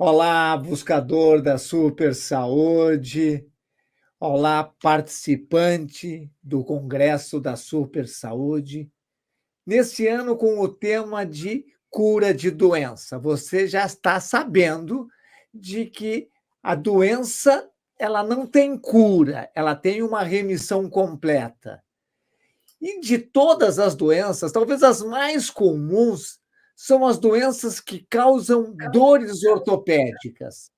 Olá, buscador da super saúde. Olá, participante do Congresso da Super Saúde. Nesse ano, com o tema de cura de doença, você já está sabendo de que a doença ela não tem cura, ela tem uma remissão completa. E de todas as doenças, talvez as mais comuns são as doenças que causam dores ortopédicas.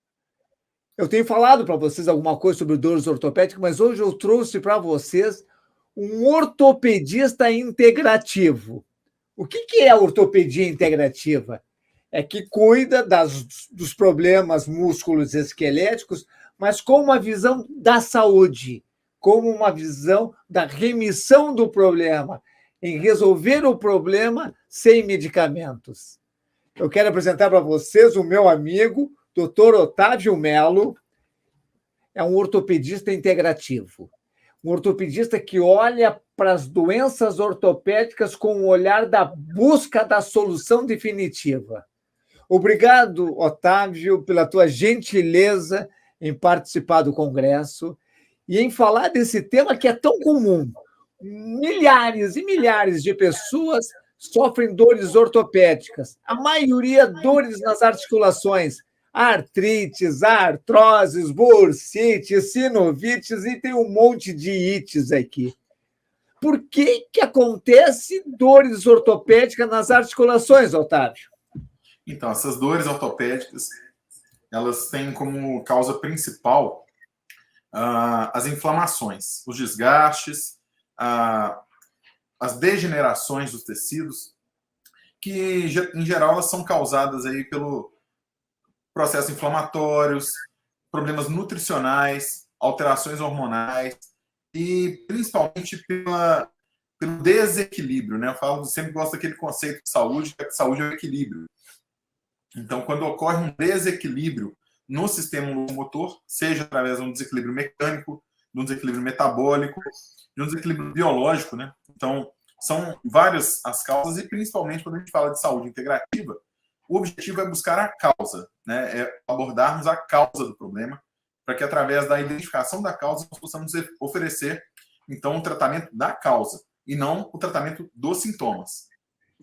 Eu tenho falado para vocês alguma coisa sobre dores ortopédicas, mas hoje eu trouxe para vocês um ortopedista integrativo. O que é a ortopedia integrativa? É que cuida dos problemas músculos esqueléticos, mas com uma visão da saúde, como uma visão da remissão do problema, em resolver o problema sem medicamentos. Eu quero apresentar para vocês o meu amigo, Dr. Otávio Melo. É um ortopedista integrativo. Um ortopedista que olha para as doenças ortopédicas com o olhar da busca da solução definitiva. Obrigado, Otávio, pela tua gentileza em participar do congresso e em falar desse tema que é tão comum. Milhares e milhares de pessoas sofrem dores ortopédicas, a maioria dores nas articulações, artrites, artroses, bursites, sinovites e tem um monte de ites aqui. Por que acontece dores ortopédicas nas articulações, Otávio? Então, essas dores ortopédicas, elas têm como causa principal as inflamações, os desgastes, as degenerações dos tecidos, que, em geral, elas são causadas aí pelo processos inflamatórios, problemas nutricionais, alterações hormonais e, principalmente, pelo desequilíbrio, né? Eu sempre gosto daquele conceito de saúde, que saúde é o equilíbrio. Então, quando ocorre um desequilíbrio no sistema locomotor, seja através de um desequilíbrio mecânico, de um desequilíbrio metabólico, de um desequilíbrio biológico, né? Então, são várias as causas e, principalmente, quando a gente fala de saúde integrativa, o objetivo é buscar a causa, né? É abordarmos a causa do problema, para que, através da identificação da causa, nós possamos oferecer, então, o tratamento da causa, e não o tratamento dos sintomas.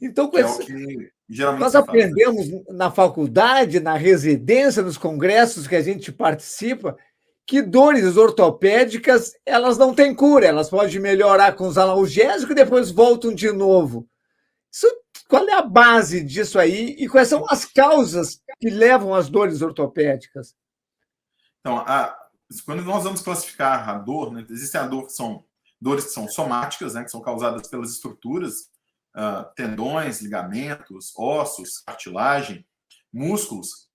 Então, que é o que geralmente nós se faz. aprendemos na faculdade, na residência, nos congressos que a gente participa, que dores ortopédicas elas não têm cura, elas podem melhorar com os analgésicos e depois voltam de novo. Isso, qual é a base disso aí e quais são as causas que levam às dores ortopédicas? Então, quando nós vamos classificar a dor, né, existe a dor que são dores que são somáticas, né, que são causadas pelas estruturas, tendões, ligamentos, ossos, cartilagem, músculos,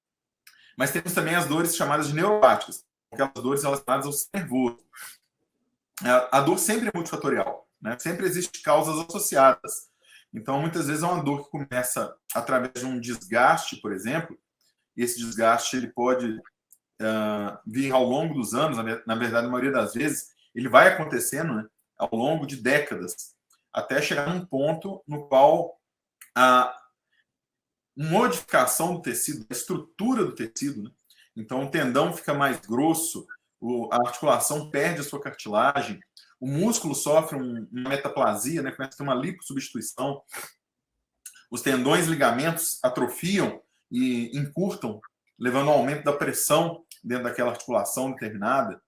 mas temos também as dores chamadas de neuropáticas, aquelas dores relacionadas ao sistema nervoso. A dor sempre é multifatorial, né? Sempre existem causas associadas. Então, muitas vezes é uma dor que começa através de um desgaste, por exemplo, e esse desgaste ele pode vir ao longo dos anos, na verdade, a maioria das vezes, ele vai acontecendo, né, ao longo de décadas, até chegar num ponto no qual a modificação do tecido, a estrutura do tecido, né? Então o tendão fica mais grosso, a articulação perde a sua cartilagem, o músculo sofre uma metaplasia, né? Começa a ter uma lipossubstituição, os tendões e ligamentos atrofiam e encurtam, levando ao aumento da pressão dentro daquela articulação determinada.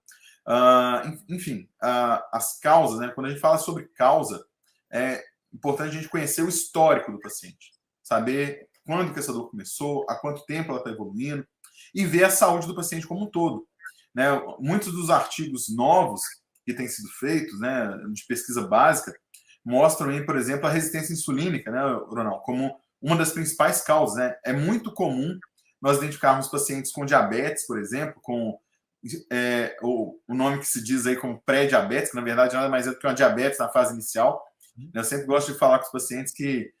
Enfim, as causas, né? Quando a gente fala sobre causa, é importante a gente conhecer o histórico do paciente, saber quando que essa dor começou, há quanto tempo ela está evoluindo, e ver a saúde do paciente como um todo. Né? Muitos dos artigos novos que têm sido feitos, né, de pesquisa básica, mostram aí, por exemplo, a resistência insulínica, né, Ronald, como uma das principais causas. Né? É muito comum nós identificarmos pacientes com diabetes, por exemplo, com o nome que se diz aí como pré-diabetes, que na verdade nada mais é do que uma diabetes na fase inicial. Eu sempre gosto de falar com os pacientes que,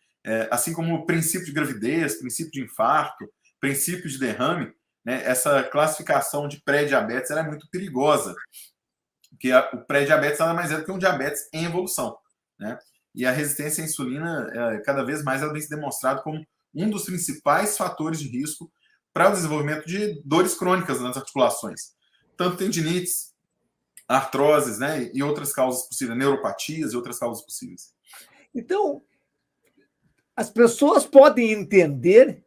assim como o princípio de gravidez, princípio de infarto, princípio de derrame, né, essa classificação de pré-diabetes é muito perigosa, porque o pré-diabetes nada mais é do que um diabetes em evolução. Né? E a resistência à insulina, cada vez mais, ela vem se demonstrado como um dos principais fatores de risco para o desenvolvimento de dores crônicas nas articulações, tanto tendinites, artroses, né, e outras causas possíveis, neuropatias e outras causas possíveis. Então, as pessoas podem entender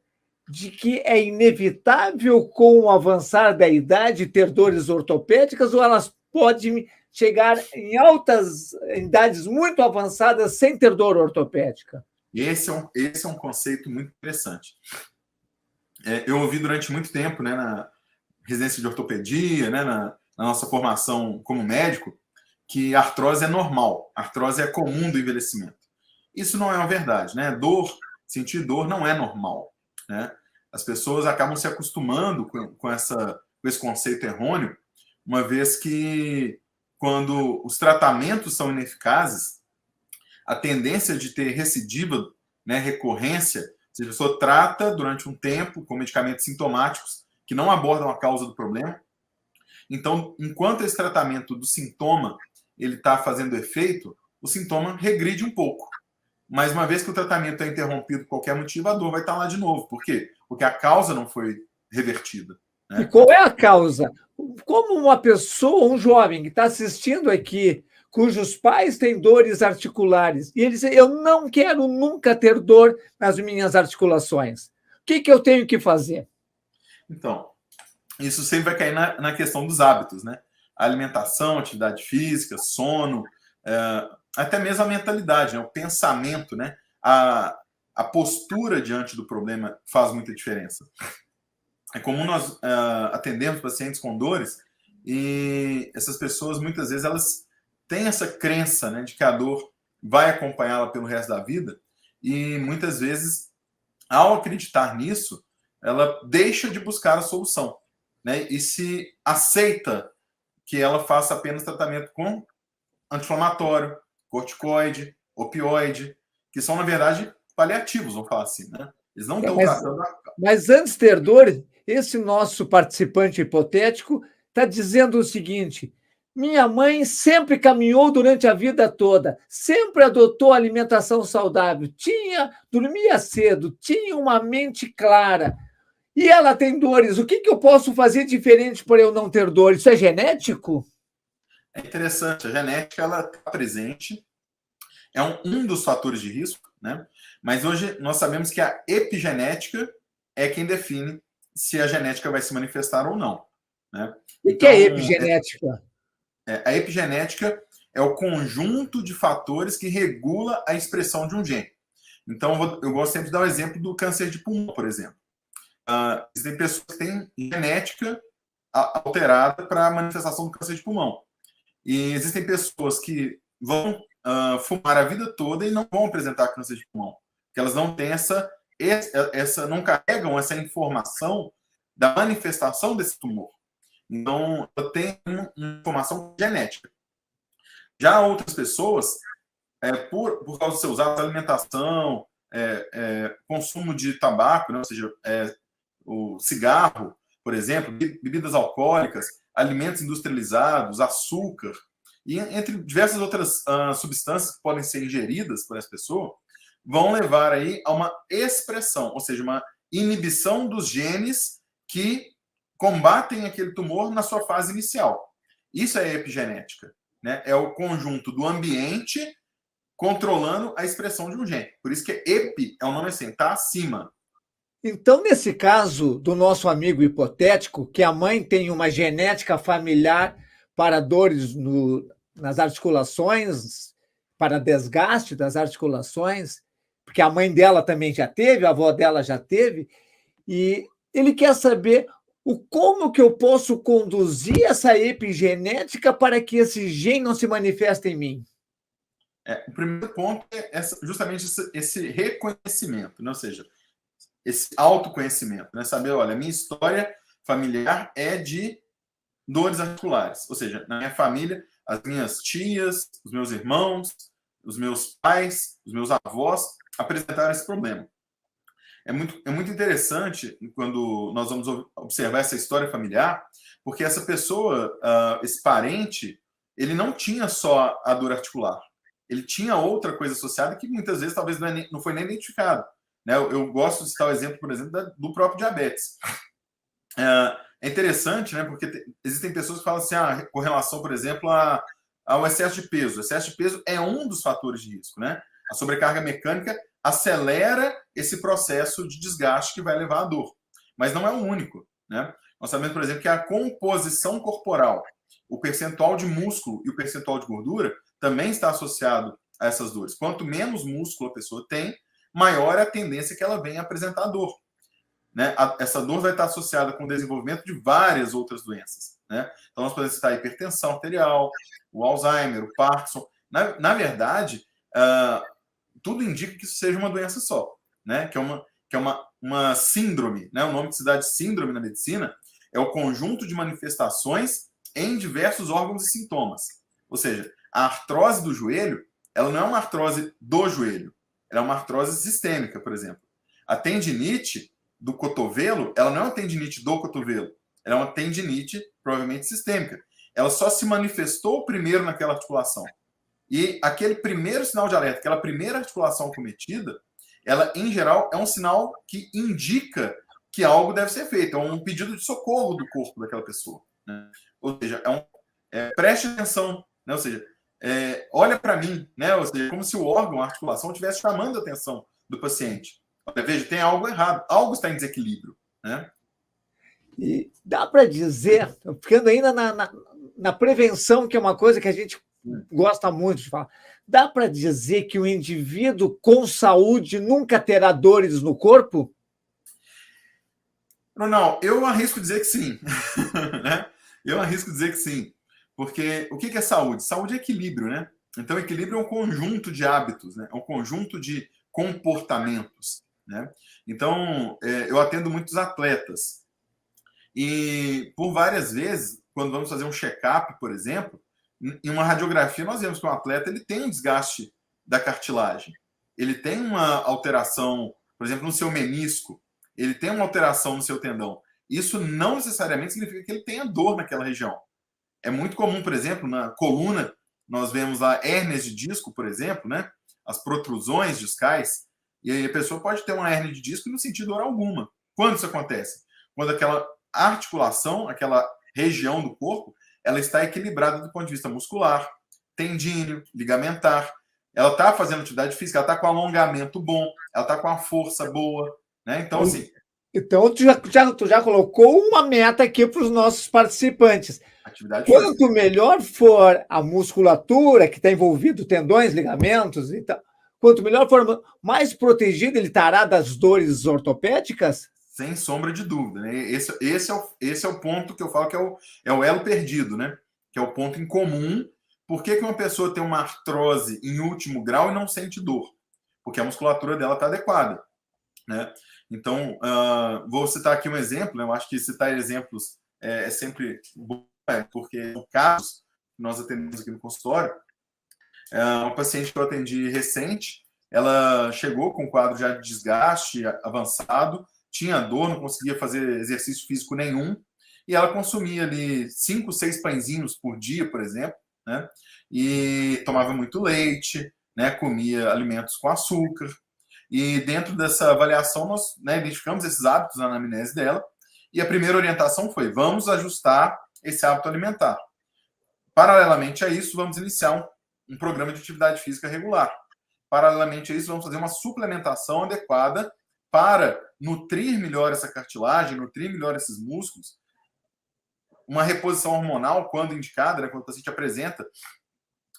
de que é inevitável, com o avançar da idade, ter dores ortopédicas, ou elas podem chegar em altas idades muito avançadas sem ter dor ortopédica? Esse é um conceito muito interessante. Eu ouvi durante muito tempo, né, na residência de ortopedia, né, na nossa formação como médico, que a artrose é normal, a artrose é comum do envelhecimento. Isso não é uma verdade, né? Sentir dor não é normal, né? As pessoas acabam se acostumando com esse conceito errôneo, uma vez que, quando os tratamentos são ineficazes, a tendência de ter recidiva, né, recorrência, se a pessoa trata durante um tempo com medicamentos sintomáticos que não abordam a causa do problema. Então, enquanto esse tratamento do sintoma ele está fazendo efeito, o sintoma regride um pouco. Mas uma vez que o tratamento é interrompido por qualquer motivo, a dor vai estar lá de novo. Por quê? Porque a causa não foi revertida, né? E qual é a causa? Como uma pessoa, um jovem que está assistindo aqui, cujos pais têm dores articulares, e ele diz: eu não quero nunca ter dor nas minhas articulações. O que eu tenho que fazer? Então, isso sempre vai cair na questão dos hábitos, né? Alimentação, atividade física, sono, até mesmo a mentalidade, né? O pensamento, né? A postura diante do problema faz muita diferença. É comum nós atendermos pacientes com dores e essas pessoas, muitas vezes, elas têm essa crença, né, de que a dor vai acompanhá-la pelo resto da vida, e muitas vezes, ao acreditar nisso, ela deixa de buscar a solução, né, e se aceita que ela faça apenas tratamento com anti-inflamatório, corticoide, opioide, que são, na verdade, paliativos, vamos falar assim, né? Eles não estão tratando Mas antes de ter dor, esse nosso participante hipotético está dizendo o seguinte: minha mãe sempre caminhou durante a vida toda, sempre adotou alimentação saudável, dormia cedo, tinha uma mente clara, e ela tem dores. O que eu posso fazer diferente para eu não ter dor? Isso é genético? É interessante, a genética ela está presente, é um dos fatores de risco, né? Mas hoje nós sabemos que a epigenética é quem define se a genética vai se manifestar ou não, né? O que é epigenética? A epigenética é o conjunto de fatores que regula a expressão de um gene. Então, eu gosto sempre de dar o exemplo do câncer de pulmão, por exemplo. Existem pessoas que têm genética alterada para a manifestação do câncer de pulmão. E existem pessoas que vão fumar a vida toda e não vão apresentar câncer de pulmão. Porque elas não têm não carregam essa informação da manifestação desse tumor. Então, ela tem uma informação genética. Já outras pessoas, por causa dos seus hábitos de alimentação, consumo de tabaco, né, ou seja, o cigarro, por exemplo, bebidas alcoólicas, alimentos industrializados, açúcar, e entre diversas outras substâncias que podem ser ingeridas por essa pessoa, vão levar aí a uma expressão, ou seja, uma inibição dos genes que combatem aquele tumor na sua fase inicial. Isso é epigenética, né? É o conjunto do ambiente controlando a expressão de um gene. Por isso que epi é um nome assim, está acima. Então, nesse caso do nosso amigo hipotético, que a mãe tem uma genética familiar para dores nas articulações, para desgaste das articulações, porque a mãe dela também já teve, a avó dela já teve, e ele quer saber como que eu posso conduzir essa epigenética para que esse gene não se manifeste em mim. O primeiro ponto é justamente esse reconhecimento, né? Ou seja, esse autoconhecimento, né? Saber, olha, a minha história familiar é de dores articulares, ou seja, na minha família, as minhas tias, os meus irmãos, os meus pais, os meus avós apresentaram esse problema. É muito interessante quando nós vamos observar essa história familiar, porque essa pessoa, esse parente, ele não tinha só a dor articular, ele tinha outra coisa associada que muitas vezes talvez não foi nem identificado. Né? Eu gosto de citar o exemplo, por exemplo, do próprio diabetes. É interessante, né? Porque existem pessoas que falam assim, com relação, por exemplo, ao excesso de peso. O excesso de peso é um dos fatores de risco, né? A sobrecarga mecânica acelera esse processo de desgaste que vai levar à dor. Mas não é o único, né? Nós sabemos, por exemplo, que a composição corporal, o percentual de músculo e o percentual de gordura também está associado a essas dores. Quanto menos músculo a pessoa tem, maior é a tendência que ela venha a apresentar dor. Né? Essa dor vai estar associada com o desenvolvimento de várias outras doenças. Né? Então, nós podemos citar a hipertensão arterial, o Alzheimer, o Parkinson. Na verdade, tudo indica que isso seja uma doença só, né? Que é uma síndrome. Né? O nome que se dá de síndrome na medicina é o conjunto de manifestações em diversos órgãos e sintomas. Ou seja, a artrose do joelho, ela não é uma artrose do joelho, ela é uma artrose sistêmica, por exemplo. A tendinite do cotovelo, ela não é uma tendinite do cotovelo, ela é uma tendinite provavelmente sistêmica. Ela só se manifestou primeiro naquela articulação. E aquele primeiro sinal de alerta, aquela primeira articulação cometida, ela, em geral, é um sinal que indica que algo deve ser feito, é um pedido de socorro do corpo daquela pessoa. Né? Ou seja, preste atenção, né? Ou seja, olha para mim, né? Ou seja, como se o órgão, a articulação, estivesse chamando a atenção do paciente. Olha, veja, tem algo errado, algo está em desequilíbrio. Né? E dá para dizer, ficando ainda na prevenção, que é uma coisa que a gente gosta muito de falar, dá para dizer que o indivíduo com saúde nunca terá dores no corpo? Não, eu arrisco dizer que sim. Né? Eu arrisco dizer que sim. Porque o que é saúde? Saúde é equilíbrio, né? Então, equilíbrio é um conjunto de hábitos, né? É um conjunto de comportamentos. Né? Então, eu atendo muitos atletas. E por várias vezes, quando vamos fazer um check-up, por exemplo, em uma radiografia, nós vemos que o atleta ele tem um desgaste da cartilagem. Ele tem uma alteração, por exemplo, no seu menisco. Ele tem uma alteração no seu tendão. Isso não necessariamente significa que ele tenha dor naquela região. É muito comum, por exemplo, na coluna, nós vemos lá hérnias de disco, por exemplo, né? As protrusões discais. E aí a pessoa pode ter uma hérnia de disco e não sentir dor alguma. Quando isso acontece? Quando aquela articulação, aquela região do corpo, ela está equilibrada do ponto de vista muscular, tendíneo, ligamentar. Ela está fazendo atividade física, ela está com alongamento bom, ela está com a força boa. Né? Então, assim. Então, tu já colocou uma meta aqui para os nossos participantes. Quanto melhor for a musculatura que está envolvido, tendões, ligamentos e tal, quanto melhor for, mais protegido ele estará das dores ortopédicas? Sem sombra de dúvida. Né? Esse é o ponto que eu falo que é o elo perdido, né? Que é o ponto em comum. Por que uma pessoa tem uma artrose em último grau e não sente dor? Porque a musculatura dela está adequada. Né? Então, vou citar aqui um exemplo. Né? Eu acho que citar exemplos é sempre bom, porque no caso que nós atendemos aqui no consultório, uma paciente que eu atendi recente, ela chegou com um quadro já de desgaste avançado, tinha dor, não conseguia fazer exercício físico nenhum, e ela consumia ali 5, 6 pãezinhos por dia, por exemplo, né? E tomava muito leite, né? Comia alimentos com açúcar. E dentro dessa avaliação, nós, né, identificamos esses hábitos na anamnese dela, e a primeira orientação foi: vamos ajustar esse hábito alimentar. Paralelamente a isso, vamos iniciar um programa de atividade física regular. Paralelamente a isso, vamos fazer uma suplementação adequada para nutrir melhor essa cartilagem, nutrir melhor esses músculos. Uma reposição hormonal, quando indicada, né, quando o paciente apresenta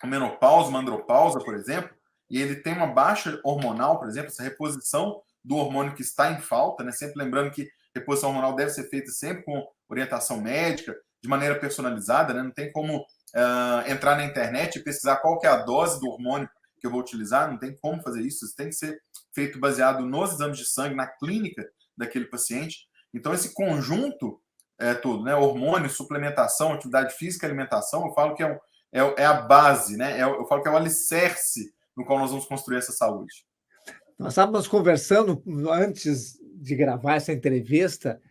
uma menopausa, uma andropausa, por exemplo, e ele tem uma baixa hormonal, por exemplo, essa reposição do hormônio que está em falta, né, sempre lembrando que reposição hormonal deve ser feita sempre com orientação médica, de maneira personalizada, né, não tem como entrar na internet e pesquisar qual que é a dose do hormônio que eu vou utilizar, não tem como fazer isso, isso tem que ser feito baseado nos exames de sangue, na clínica daquele paciente. Então, esse conjunto todo, né, hormônio, suplementação, atividade física, alimentação, eu falo que é a base, né, eu falo que é o alicerce no qual nós vamos construir essa saúde. Nós estávamos conversando antes de gravar essa entrevista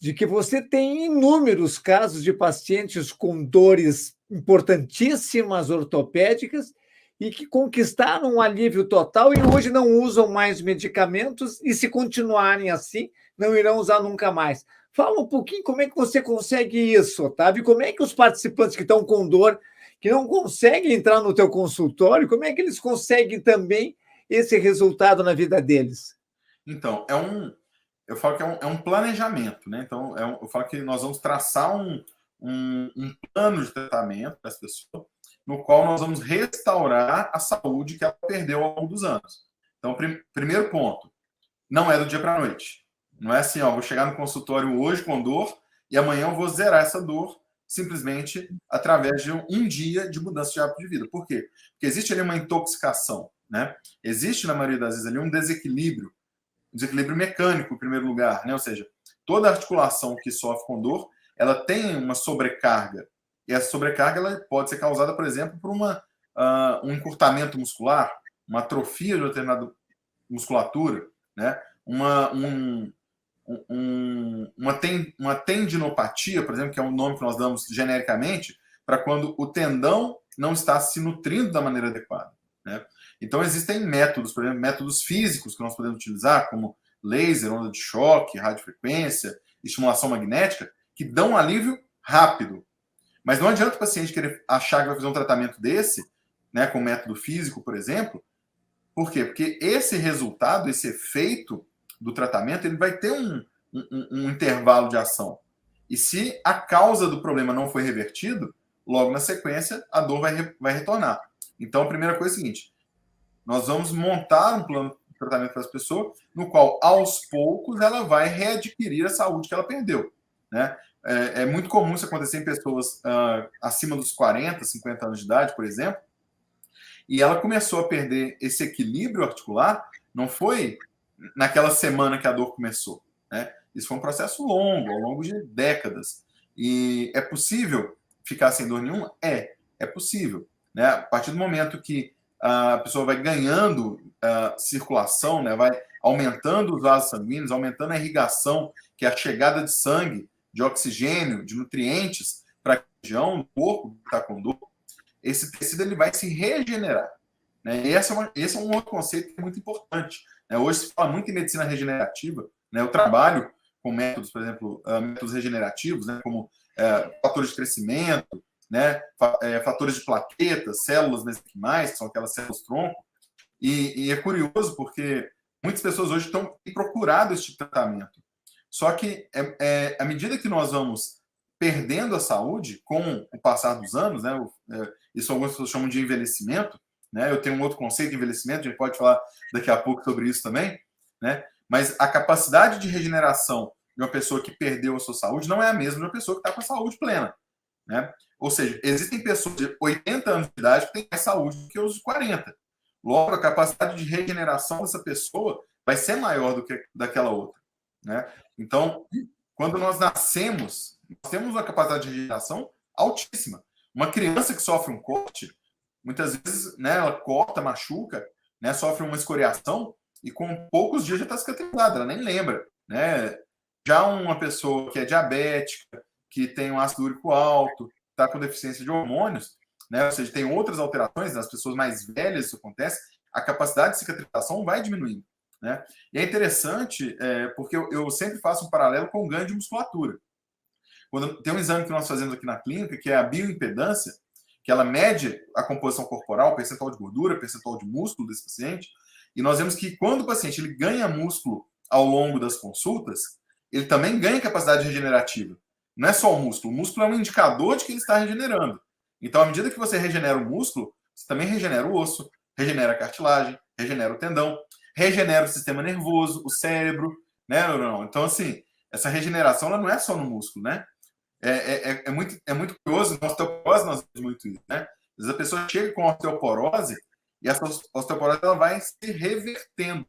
de que você tem inúmeros casos de pacientes com dores importantíssimas ortopédicas e que conquistaram um alívio total e hoje não usam mais medicamentos e, se continuarem assim, não irão usar nunca mais. Fala um pouquinho como é que você consegue isso, Otávio, e como é que os participantes que estão com dor, que não conseguem entrar no teu consultório, como é que eles conseguem também esse resultado na vida deles? Então, eu falo que é um planejamento, né? Então, eu falo que nós vamos traçar um plano de tratamento para essa pessoa, no qual nós vamos restaurar a saúde que ela perdeu ao longo dos anos. Então, primeiro ponto, não é do dia para a noite. Não é assim, ó, vou chegar no consultório hoje com dor e amanhã eu vou zerar essa dor simplesmente através de um dia de mudança de hábito de vida. Por quê? Porque existe ali uma intoxicação, né? Existe, na maioria das vezes, ali um desequilíbrio mecânico, em primeiro lugar, né? Ou seja, toda articulação que sofre com dor, ela tem uma sobrecarga. E essa sobrecarga ela pode ser causada, por exemplo, por um encurtamento muscular, uma atrofia de determinada musculatura, né? Uma, um, uma tendinopatia, por exemplo, que é um nome que nós damos genericamente, para quando o tendão não está se nutrindo da maneira adequada, né? Então, existem métodos, por exemplo, métodos físicos que nós podemos utilizar, como laser, onda de choque, radiofrequência, estimulação magnética, que dão um alívio rápido. Mas não adianta o paciente querer achar que vai fazer um tratamento desse, né, com método físico, por exemplo. Por quê? Porque esse resultado, esse efeito do tratamento, ele vai ter um intervalo de ação. E se a causa do problema não foi revertido, logo na sequência, a dor vai retornar. Então, a primeira coisa é a seguinte: nós vamos montar um plano de tratamento para as pessoas, no qual, aos poucos, ela vai readquirir a saúde que ela perdeu, né? É muito comum isso acontecer em pessoas acima dos 40, 50 anos de idade, por exemplo, e ela começou a perder esse equilíbrio articular, não foi naquela semana que a dor começou, né? Isso foi um processo longo, ao longo de décadas. E é possível ficar sem dor nenhuma? É possível, né? A partir do momento que a pessoa vai ganhando circulação, né? Vai aumentando os vasos sanguíneos, aumentando a irrigação, que é a chegada de sangue, de oxigênio, de nutrientes para a região do corpo que está com dor, esse tecido ele vai se regenerar, né? E esse é um outro conceito que é muito importante, né? Hoje se fala muito em medicina regenerativa, né? Eu trabalho com métodos, por exemplo, métodos regenerativos, né? Como fatores de crescimento, né? Fatores de plaquetas, células mesenquimais, que são aquelas células tronco, e é curioso porque muitas pessoas hoje têm procurado esse tipo de tratamento. Só que, à medida que nós vamos perdendo a saúde com o passar dos anos, né? Isso algumas pessoas chamam de envelhecimento, né? Eu tenho um outro conceito de envelhecimento, a gente pode falar daqui a pouco sobre isso também, né? Mas a capacidade de regeneração de uma pessoa que perdeu a sua saúde não é a mesma de uma pessoa que está com a saúde plena, né? Ou seja, existem pessoas de 80 anos de idade que têm mais saúde do que os de 40. Logo, a capacidade de regeneração dessa pessoa vai ser maior do que daquela outra, né? Então, quando nós nascemos, nós temos uma capacidade de regeneração altíssima. Uma criança que sofre um corte, muitas vezes, né, ela corta, machuca, né, sofre uma escoriação e com poucos dias já está cicatrizada, ela nem lembra, né? Já uma pessoa que é diabética, que tem um ácido úrico alto, está com deficiência de hormônios, né, ou seja, tem outras alterações, nas pessoas mais velhas isso acontece, a capacidade de cicatrização vai diminuindo, né? E é interessante porque eu sempre faço um paralelo com o ganho de musculatura. Quando tem um exame que nós fazemos aqui na clínica, que é a bioimpedância, que ela mede a composição corporal, percentual de gordura, percentual de músculo desse paciente, e nós vemos que quando o paciente ele ganha músculo ao longo das consultas, ele também ganha capacidade regenerativa. Não é só o músculo é um indicador de que ele está regenerando. Então, à medida que você regenera o músculo, você também regenera o osso, regenera a cartilagem, regenera o tendão, regenera o sistema nervoso, o cérebro, né, Leonão? Então, assim, essa regeneração ela não é só no músculo, né? É muito curioso, na osteoporose nós vemos muito isso, né? Às vezes a pessoa chega com osteoporose e essa osteoporose ela vai se revertendo.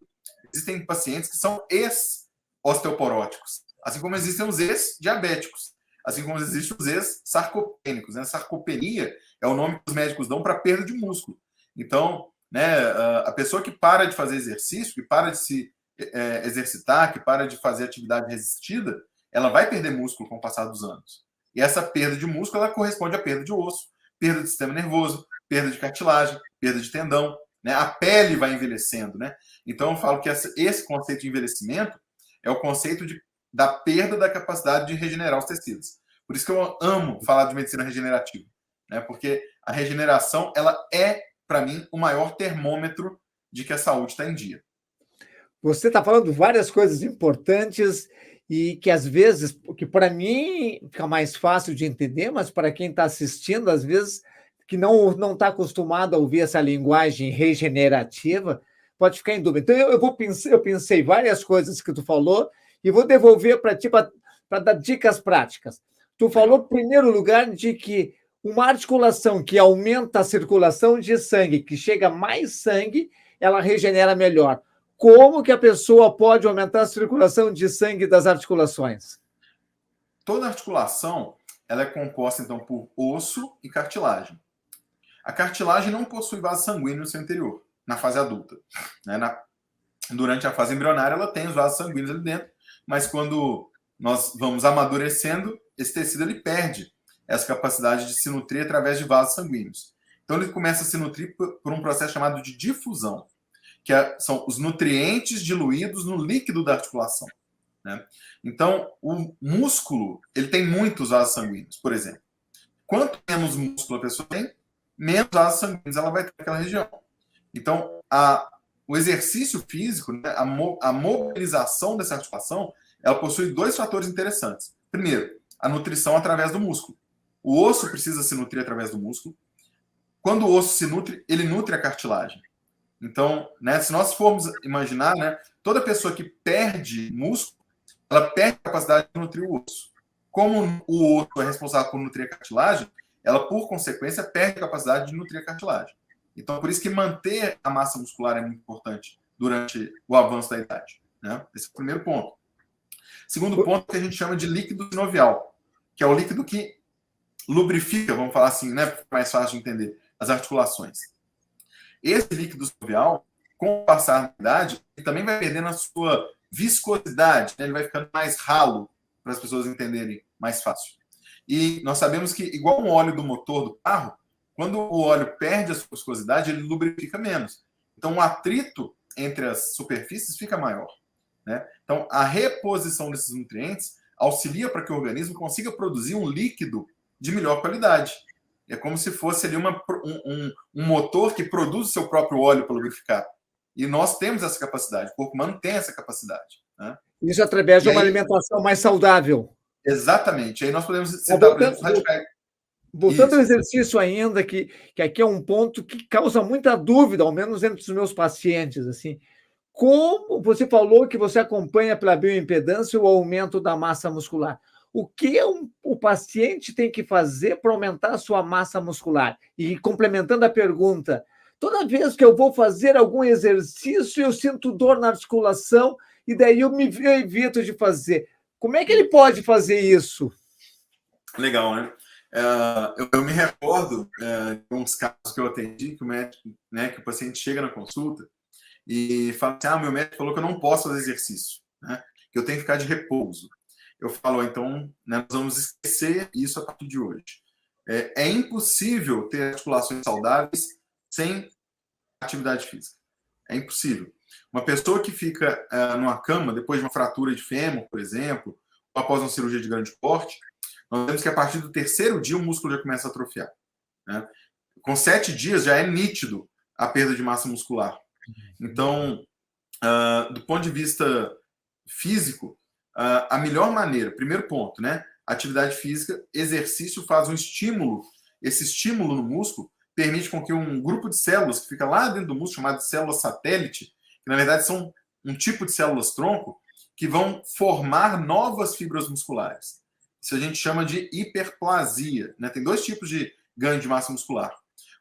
Existem pacientes que são ex-osteoporóticos, assim como existem os ex-diabéticos, assim como existem os ex-sarcopênicos, né? Sarcopenia é o nome que os médicos dão para perda de músculo. Então, né, a pessoa que para de fazer exercício, que para de se exercitar, que para de fazer atividade resistida, ela vai perder músculo com o passar dos anos. E essa perda de músculo ela corresponde à perda de osso, perda de sistema nervoso, perda de cartilagem, perda de tendão, né? A pele vai envelhecendo, né? Então eu falo que esse conceito de envelhecimento é o conceito de da perda da capacidade de regenerar os tecidos. Por isso que eu amo falar de medicina regenerativa, né? Porque a regeneração, ela é, para mim, o maior termômetro de que a saúde está em dia. Você está falando várias coisas importantes e que às vezes, que para mim fica mais fácil de entender, mas para quem está assistindo, às vezes, que não está acostumado a ouvir essa linguagem regenerativa, pode ficar em dúvida. Então, eu pensei várias coisas que tu falou e vou devolver para ti para dar dicas práticas. Tu falou, em primeiro lugar, de que uma articulação que aumenta a circulação de sangue, que chega mais sangue, ela regenera melhor. Como que a pessoa pode aumentar a circulação de sangue das articulações? Toda articulação, ela é composta, então, por osso e cartilagem. A cartilagem não possui vaso sanguíneo no seu interior, na fase adulta. Né? Durante a fase embrionária, ela tem os vasos sanguíneos ali dentro, mas quando nós vamos amadurecendo, esse tecido ele perde essa capacidade de se nutrir através de vasos sanguíneos. Então, ele começa a se nutrir por um processo chamado de difusão, que são os nutrientes diluídos no líquido da articulação. Né? Então, o músculo ele tem muitos vasos sanguíneos, por exemplo. Quanto menos músculo a pessoa tem, menos vasos sanguíneos ela vai ter naquela região. Então, o exercício físico, né, a mobilização dessa articulação, ela possui dois fatores interessantes. Primeiro, a nutrição através do músculo. O osso precisa se nutrir através do músculo. Quando o osso se nutre, ele nutre a cartilagem. Então, né, se nós formos imaginar, né, toda pessoa que perde músculo, ela perde a capacidade de nutrir o osso. Como o osso é responsável por nutrir a cartilagem, ela, por consequência, perde a capacidade de nutrir a cartilagem. Então, por isso que manter a massa muscular é muito importante durante o avanço da idade. Né? Esse é o primeiro ponto. Segundo ponto, que a gente chama de líquido sinovial, que é o líquido que lubrifica, vamos falar assim, né, mais fácil de entender, as articulações. Esse líquido sinovial, com o passar da idade, ele também vai perdendo a sua viscosidade, né? Ele vai ficando mais ralo, para as pessoas entenderem mais fácil. E nós sabemos que, igual o óleo do motor do carro, quando o óleo perde a sua viscosidade, ele lubrifica menos. Então, o atrito entre as superfícies fica maior. Né? Então, a reposição desses nutrientes auxilia para que o organismo consiga produzir um líquido de melhor qualidade. É como se fosse ali um motor que produz o seu próprio óleo para lubrificar. E nós temos essa capacidade, o corpo humano tem essa capacididade. Né? Isso através de uma alimentação mais saudável. Exatamente. Aí nós podemos citar, por exemplo, radicais. Voltando ao exercício ainda, que aqui é um ponto que causa muita dúvida, ao menos entre os meus pacientes. Assim, como você falou que você acompanha pela bioimpedância o aumento da massa muscular. O que o paciente tem que fazer para aumentar a sua massa muscular? E complementando a pergunta, toda vez que eu vou fazer algum exercício, eu sinto dor na articulação e daí eu evito de fazer. Como é que ele pode fazer isso? Legal, né? Eu me recordo de uns casos que eu atendi, que o médico, né, que o paciente chega na consulta e fala assim, meu médico falou que eu não posso fazer exercício, né, que eu tenho que ficar de repouso. Eu falo, então, né, nós vamos esquecer isso a partir de hoje. É impossível ter articulações saudáveis sem atividade física. É impossível. Uma pessoa que fica numa cama, depois de uma fratura de fêmur, por exemplo, ou após uma cirurgia de grande porte, nós vemos que a partir do terceiro dia o músculo já começa a atrofiar. Né? Com 7 dias já é nítido a perda de massa muscular. Então, do ponto de vista físico, a melhor maneira, primeiro ponto, né? Atividade física, exercício faz um estímulo. Esse estímulo no músculo permite com que um grupo de células que fica lá dentro do músculo, chamado de células satélite, que na verdade são um tipo de células tronco, que vão formar novas fibras musculares. Isso a gente chama de hiperplasia. Né? Tem 2 tipos de ganho de massa muscular.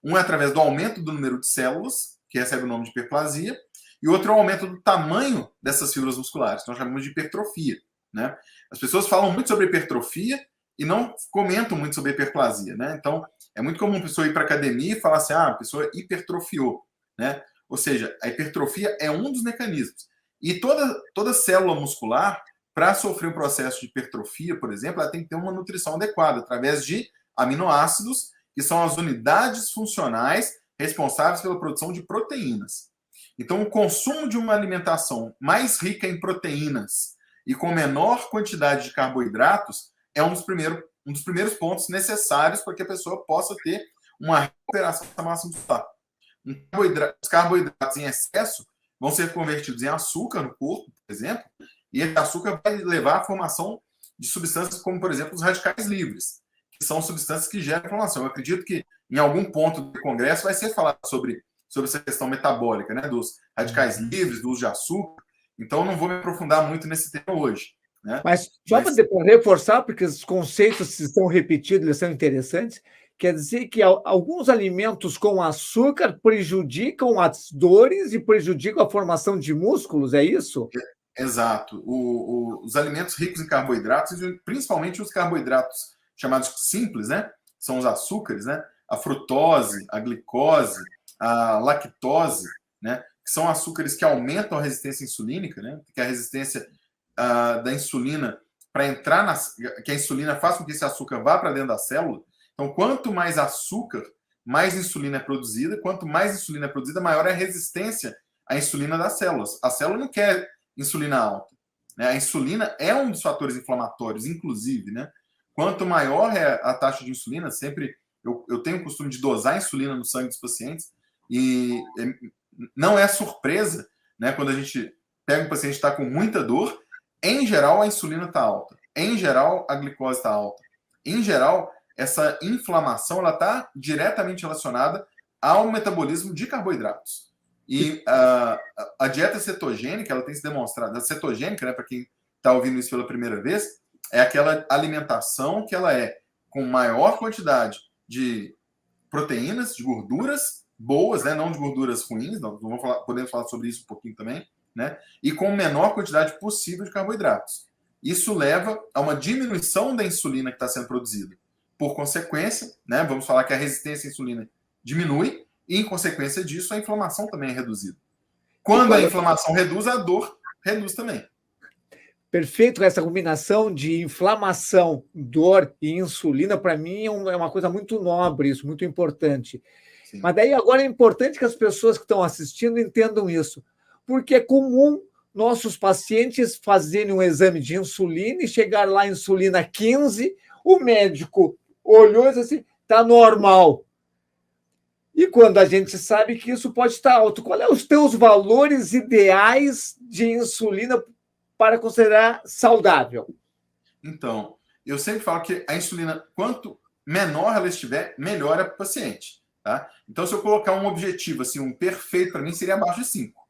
Um é através do aumento do número de células, que recebe o nome de hiperplasia, e outro é o aumento do tamanho dessas fibras musculares, que nós chamamos de hipertrofia. Né? As pessoas falam muito sobre hipertrofia e não comentam muito sobre hiperplasia. Né? Então, é muito comum a pessoa ir para a academia e falar assim, a pessoa hipertrofiou. Né? Ou seja, a hipertrofia é um dos mecanismos. E toda célula muscular, para sofrer um processo de hipertrofia, por exemplo, ela tem que ter uma nutrição adequada, através de aminoácidos, que são as unidades funcionais responsáveis pela produção de proteínas. Então, o consumo de uma alimentação mais rica em proteínas e com menor quantidade de carboidratos é um dos primeiros pontos necessários para que a pessoa possa ter uma recuperação da massa muscular. Os carboidratos em excesso vão ser convertidos em açúcar no corpo, por exemplo, e esse açúcar vai levar à formação de substâncias como, por exemplo, os radicais livres, que são substâncias que geram inflamação. Eu acredito que em algum ponto do congresso vai ser falado sobre essa questão metabólica, né, dos radicais livres, do uso de açúcar. Então, não vou me aprofundar muito nesse tema hoje. Né? Mas só para reforçar, porque os conceitos estão repetidos, eles são interessantes, quer dizer que alguns alimentos com açúcar prejudicam as dores e prejudicam a formação de músculos, é isso? Exato. Os alimentos ricos em carboidratos, principalmente os carboidratos chamados simples, né? São os açúcares, né? A frutose, a glicose, a lactose, né? Que são açúcares que aumentam a resistência insulínica, né? Que a resistência da insulina para entrar que a insulina faça com que esse açúcar vá para dentro da célula. Então, quanto mais açúcar, mais insulina é produzida. Quanto mais insulina é produzida, maior é a resistência à insulina das células. A célula não quer insulina alta. Né? A insulina é um dos fatores inflamatórios, inclusive. Né? Quanto maior é a taxa de insulina, sempre eu tenho o costume de dosar a insulina no sangue dos pacientes, e não é surpresa, né, quando a gente pega um paciente que está com muita dor, em geral a insulina está alta, em geral a glicose está alta, em geral essa inflamação está diretamente relacionada ao metabolismo de carboidratos. E a dieta cetogênica, ela tem se demonstrado, a cetogênica, né, para quem está ouvindo isso pela primeira vez, é aquela alimentação que ela é com maior quantidade de proteínas, de gorduras boas, né, não de gorduras ruins, podemos falar sobre isso um pouquinho também, né, e com menor quantidade possível de carboidratos. Isso leva a uma diminuição da insulina que está sendo produzida. Por consequência, né, vamos falar que a resistência à insulina diminui, e, em consequência disso, a inflamação também é reduzida. Quando a inflamação reduz, a dor reduz também. Perfeito, essa combinação de inflamação, dor e insulina, para mim, é uma coisa muito nobre, isso, muito importante. Sim. Mas daí agora é importante que as pessoas que estão assistindo entendam isso, porque é comum nossos pacientes fazerem um exame de insulina e chegar lá insulina 15, o médico olhou e disse assim, está normal. E quando a gente sabe que isso pode estar alto, qual é os teus valores ideais de insulina para considerar saudável? Então, eu sempre falo que a insulina, quanto menor ela estiver, melhor é para o paciente. Tá? Então, se eu colocar um objetivo, assim, um perfeito para mim, seria abaixo de 5.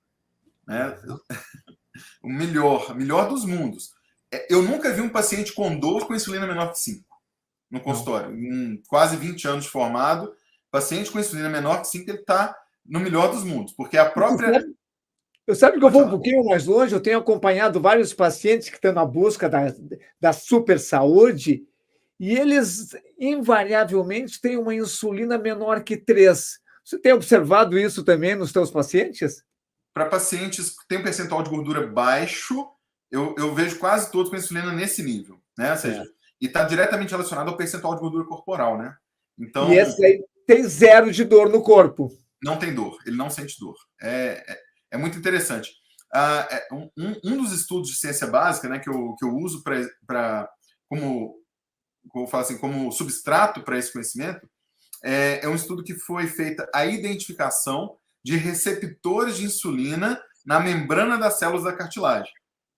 Né? O melhor dos mundos. Eu nunca vi um paciente com dor com insulina menor que 5 no consultório. Em quase 20 anos de formado, paciente com insulina menor que 5, ele está no melhor dos mundos, porque a própria... Eu sabe que eu vou um pouquinho mais longe, eu tenho acompanhado vários pacientes que estão na busca da super saúde, e eles, invariavelmente, têm uma insulina menor que 3. Você tem observado isso também nos seus pacientes? Para pacientes que têm um percentual de gordura baixo, eu vejo quase todos com insulina nesse nível, né? Ou seja, e está diretamente relacionado ao percentual de gordura corporal, né? Então, e esse aí tem 0 de dor no corpo. Não tem dor, ele não sente dor. É muito interessante. Um dos estudos de ciência básica, né, que eu uso como substrato para esse conhecimento, é um estudo que foi feita a identificação de receptores de insulina na membrana das células da cartilagem.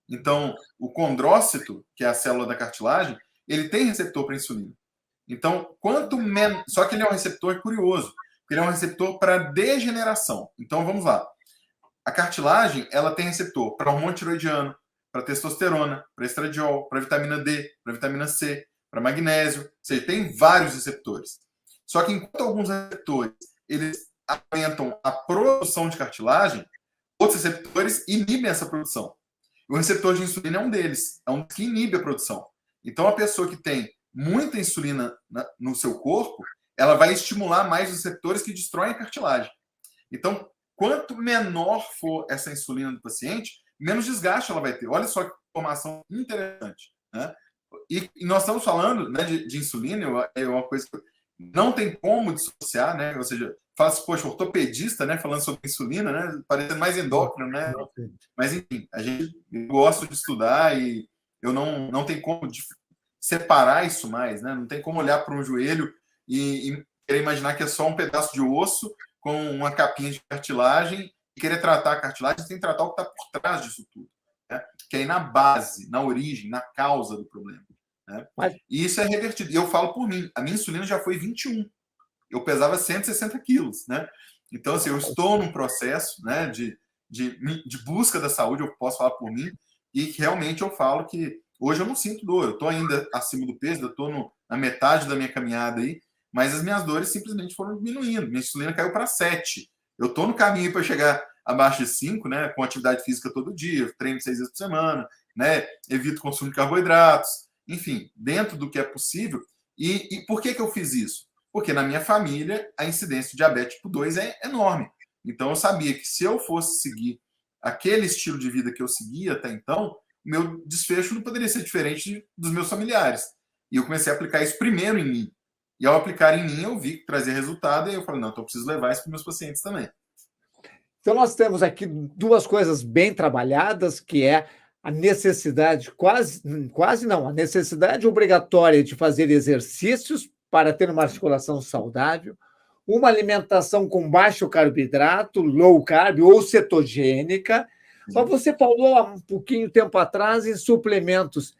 Então, o condrócito, que é a célula da cartilagem, ele tem receptor para insulina. Então, quanto menos... Só que ele é um receptor curioso, ele é um receptor para degeneração. Então, vamos lá. A cartilagem, ela tem receptor para hormônio tiroidiano, para testosterona, para estradiol, para vitamina D, para vitamina C, para magnésio. Ou seja, tem vários receptores. Só que enquanto alguns receptores eles aumentam a produção de cartilagem, outros receptores inibem essa produção. O receptor de insulina é um deles, é um que inibe a produção. Então, a pessoa que tem muita insulina no seu corpo, ela vai estimular mais os receptores que destroem a cartilagem. Então, quanto menor for essa insulina do paciente, menos desgaste ela vai ter. Olha só que informação interessante. Né? E nós estamos falando, né, de insulina, é uma coisa que não tem como dissociar, né? Ou seja, fala assim, poxa, ortopedista, né, falando sobre insulina, né, parecendo mais endócrino, né? Mas, enfim, eu gosto de estudar e eu não tem como separar isso mais, né? Não tem como olhar para um joelho e querer imaginar que é só um pedaço de osso com uma capinha de cartilagem e querer tratar a cartilagem, você tem que tratar o que está por trás disso tudo, né? Que é ir na base, na origem, na causa do problema, né? Mas, E isso é revertido. E eu falo por mim, a minha insulina já foi 21. Eu pesava 160 quilos, né? Então, assim, eu estou num processo, né, de busca da saúde, eu posso falar por mim, e realmente eu falo que hoje eu não sinto dor, eu estou ainda acima do peso, eu estou na metade da minha caminhada aí, mas as minhas dores simplesmente foram diminuindo, minha insulina caiu para 7. Eu estou no caminho para chegar abaixo de 5, né, com atividade física todo dia, treino 6 vezes por semana, né, evito o consumo de carboidratos, enfim, dentro do que é possível. E por que eu fiz isso? Porque na minha família a incidência de diabetes tipo 2 é enorme. Então eu sabia que se eu fosse seguir aquele estilo de vida que eu seguia até então, o meu desfecho não poderia ser diferente dos meus familiares. E eu comecei a aplicar isso primeiro em mim. E ao aplicar em mim, eu vi que trazia resultado, e eu falei, não, então eu preciso levar isso para os meus pacientes também. então, nós temos aqui duas coisas bem trabalhadas, que é a necessidade, quase não, a necessidade obrigatória de fazer exercícios para ter uma articulação saudável, uma alimentação com baixo carboidrato, low carb ou cetogênica. Mas você falou há um pouquinho tempo atrás em suplementos.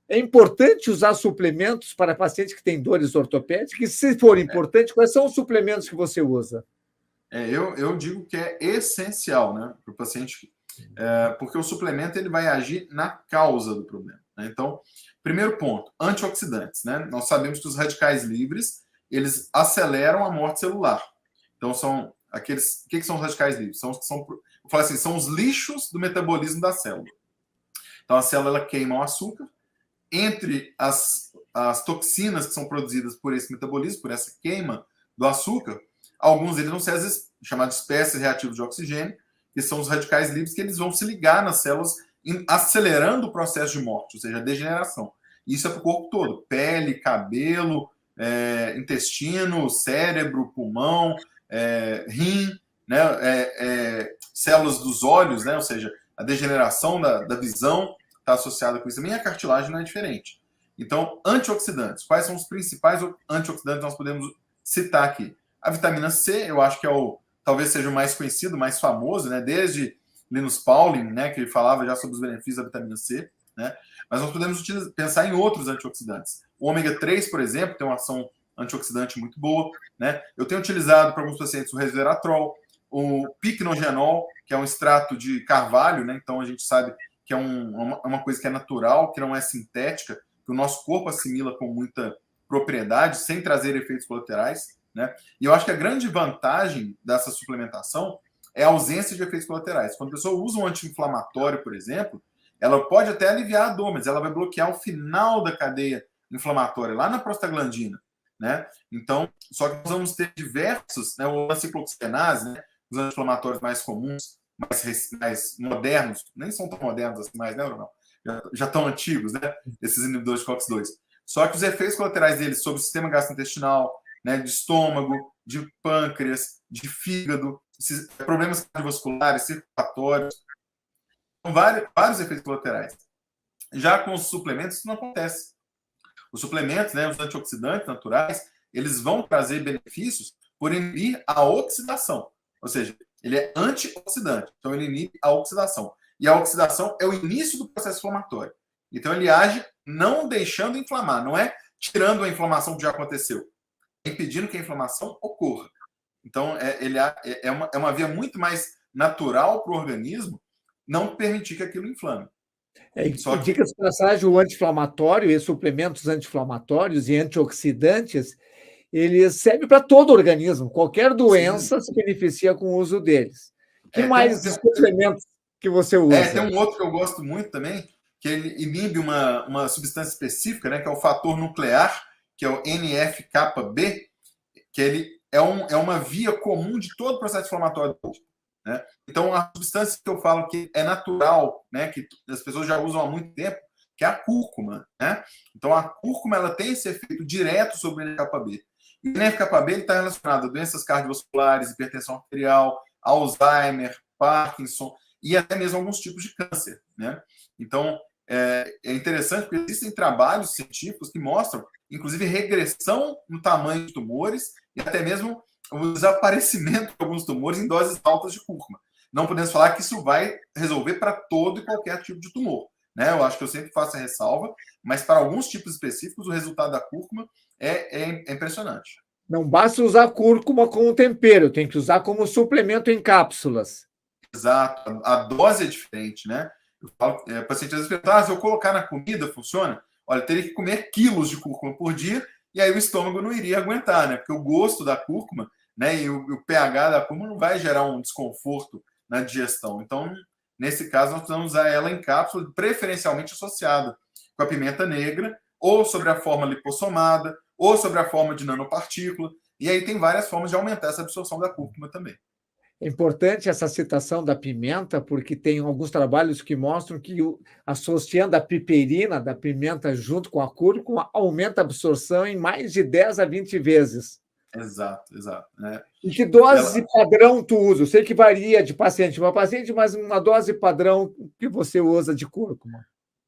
É importante usar suplementos para pacientes que têm dores ortopédicas? E, se for importante, quais são os suplementos que você usa? Eu digo que é essencial, né, para o paciente, porque o suplemento ele vai agir na causa do problema, né? Então, primeiro ponto, antioxidantes, né? Nós sabemos que os radicais livres eles aceleram a morte celular. Então, são aqueles. O que são os radicais livres? Eu falo assim, são os lixos do metabolismo da célula. Então, a célula ela queima o açúcar. Entre as toxinas que são produzidas por esse metabolismo, por essa queima do açúcar, alguns deles vão ser as chamadas espécies reativas de oxigênio, que são os radicais livres, que eles vão se ligar nas células, acelerando o processo de morte, ou seja, a degeneração. Isso é para o corpo todo: pele, cabelo, intestino, cérebro, pulmão, rim, né, células dos olhos, né, ou seja, a degeneração da visão está associada com isso também. A cartilagem não é diferente. Então, antioxidantes. Quais são os principais antioxidantes que nós podemos citar aqui? A vitamina C, eu acho que talvez seja o mais conhecido, mais famoso, né? Desde Linus Pauling, né, que ele falava já sobre os benefícios da vitamina C, né? Mas nós podemos pensar em outros antioxidantes. O ômega 3, por exemplo, tem uma ação antioxidante muito boa, né? Eu tenho utilizado para alguns pacientes o resveratrol, o picnogenol, que é um extrato de carvalho, né? Então a gente sabe que é uma coisa que é natural, que não é sintética, que o nosso corpo assimila com muita propriedade, sem trazer efeitos colaterais, né? E eu acho que a grande vantagem dessa suplementação é a ausência de efeitos colaterais. Quando a pessoa usa um anti-inflamatório, por exemplo, ela pode até aliviar a dor, mas ela vai bloquear o final da cadeia inflamatória, lá na prostaglandina, né? Então, só que nós vamos ter diversos, né, o ciclooxigenase, né, os anti-inflamatórios mais comuns, mais modernos, nem são tão modernos assim mais, né, não? Já estão antigos, né? Esses inibidores de COX-2. Só que os efeitos colaterais deles sobre o sistema gastrointestinal, né, de estômago, de pâncreas, de fígado, problemas cardiovasculares, circulatórios, são vários efeitos colaterais. Já com os suplementos, isso não acontece. Os suplementos, né, os antioxidantes naturais, eles vão trazer benefícios por inibir a oxidação. Ou seja, ele é antioxidante, então ele inibe a oxidação. E a oxidação é o início do processo inflamatório. Então ele age não deixando inflamar, não é tirando a inflamação que já aconteceu, é impedindo que a inflamação ocorra. Então é uma via muito mais natural para o organismo não permitir que aquilo inflame. Dicas de passagem, o anti-inflamatório e suplementos anti-inflamatórios e antioxidantes, eles servem para todo o organismo. Qualquer doença se beneficia com o uso deles. Que mais suplementos que você usa? Tem um outro que eu gosto muito também, que ele inibe uma substância específica, né, que é o fator nuclear, que é o NF-κB, que ele é uma via comum de todo o processo inflamatório do corpo, né? Então, a substância que eu falo que é natural, né, que as pessoas já usam há muito tempo, que é a cúrcuma, né? Então, a cúrcuma ela tem esse efeito direto sobre o NF-κB. E o NF-κB está relacionado a doenças cardiovasculares, hipertensão arterial, Alzheimer, Parkinson e até mesmo alguns tipos de câncer, né? Então, é interessante porque existem trabalhos científicos que mostram, inclusive, regressão no tamanho de tumores e até mesmo o desaparecimento de alguns tumores em doses altas de cúrcuma. Não podemos falar que isso vai resolver para todo e qualquer tipo de tumor, né? Eu acho que eu sempre faço a ressalva, mas para alguns tipos específicos, o resultado da cúrcuma é impressionante. Não basta usar cúrcuma como tempero, tem que usar como suplemento em cápsulas. Exato, a dose é diferente, né? Eu falo, paciente às vezes pergunta, se eu colocar na comida, funciona? Olha, eu teria que comer quilos de cúrcuma por dia, e aí o estômago não iria aguentar, né? Porque o gosto da cúrcuma, né, e o pH da cúrcuma não vai gerar um desconforto na digestão. Então, nesse caso, nós precisamos usar ela em cápsula, preferencialmente associada com a pimenta negra, ou sobre a forma lipossomada, ou sobre a forma de nanopartícula. E aí tem várias formas de aumentar essa absorção da cúrcuma também. É importante essa citação da pimenta, porque tem alguns trabalhos que mostram que, associando a piperina da pimenta junto com a cúrcuma, aumenta a absorção em mais de 10 a 20 vezes. Exato, exato. Né? E que dose padrão tu usa? Eu sei que varia de paciente para paciente, mas uma dose padrão que você usa de cúrcuma?